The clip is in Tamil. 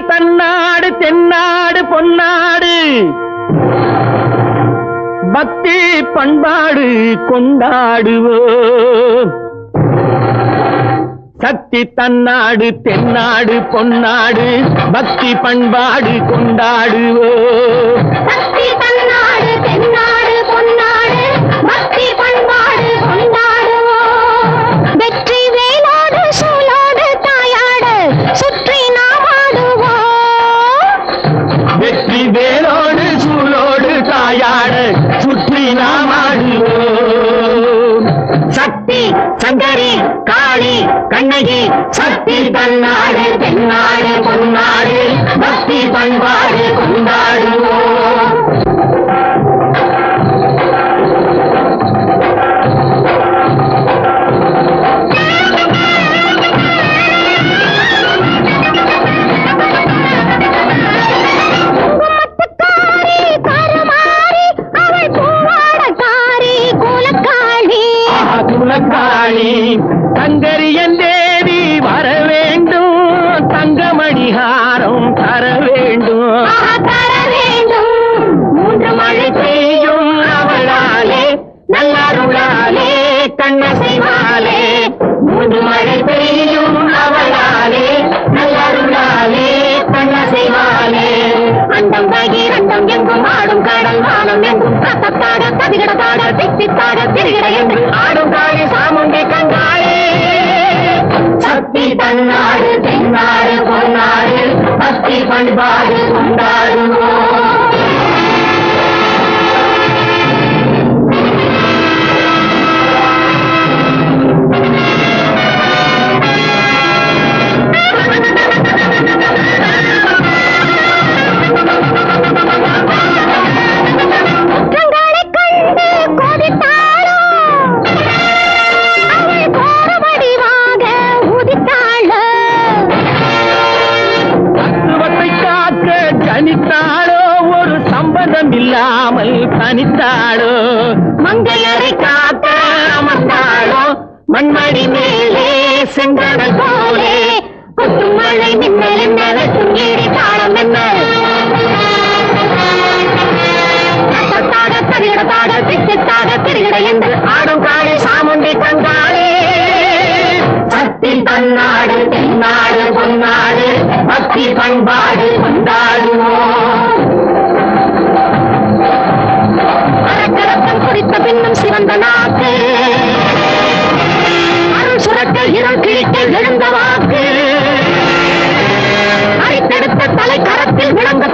தன்னாடு தென்னாடு பொன்னாடு பக்தி பண்பாடு கொண்டாடுவோம். சக்தி தன்னாடு தென்னாடு பொன்னாடு பக்தி பண்பாடு கொண்டாடுவோம். சக்தி தன்னாடு தென்னாடு பொன்னாடு பக்தி பண்பாடு கொண்டாடுவோம். வெற்றி வேலோடு சூலோடு தாயாடு சுற்றி நாம் ஆடுவோம். வெற்றி வேலோடு சூலோடு தாயாடு சுற்றி நாம் ஆடுவோம். சக்தி சங்கரி காளி கண்ணகி சக்தி தன்னாடு தென்னாடு பொன்னாடு பக்தி பண்பாடு கொண்டாடுவோம். குலக்காளி சங்கரியன் தேவி வர வேண்டும். தங்கமணிகாரம் தர வேண்டும். மூன்று மழை பெய்யும் அவளாலே நல்லாருளாலே கண்ணசைவாலே. மூன்று மழை பெய்யும் அவளாலே நல்லாருளாலே கண்ணசைவாலே. அண்டம் பகிரண்டம் எங்கும் ஆடும் கடல் வானம் எங்கும் கத்தத்தாட கதிகடத்தாட தித்தித்தாட திரிகிட என்று ஆடும் காளி சாமுண்டி கங்காளே. சக்தி தன்னாடு தென்னாடு பொன்னாடு பக்தி பண்பாடு கொண்டாடுவோம். தனித்தாளோ ஒரு சம்பந்தம் இல்லாமல் தனித்தாளோ. மங்கையரை காக்க அமர்ந்தாளோ மண்மடி மேலே செங்கடல் போலே. கொட்டும் மழை மின்னல் என்ன வெட்டும் ஏறி தாளம் என்ன கத்தத்தாட தரிகடத்தாட தித்தித்தாட திரிகிட என்று ஆடும் காளி சாமுண்டி கங்காளே. சக்தி தன்னாடு தென்னாடு பொன்னாடு பக்தி பண்பாடு கொண்டாடுவோம். அரக்கரத்தம் குறித்த பின்னும் சிவந்த நாக்கு அருள் சுரக்க இருள் கிழிக்க எழுந்த வாக்கு அரித்தெடுத்த தலை கரத்தில் விளங்க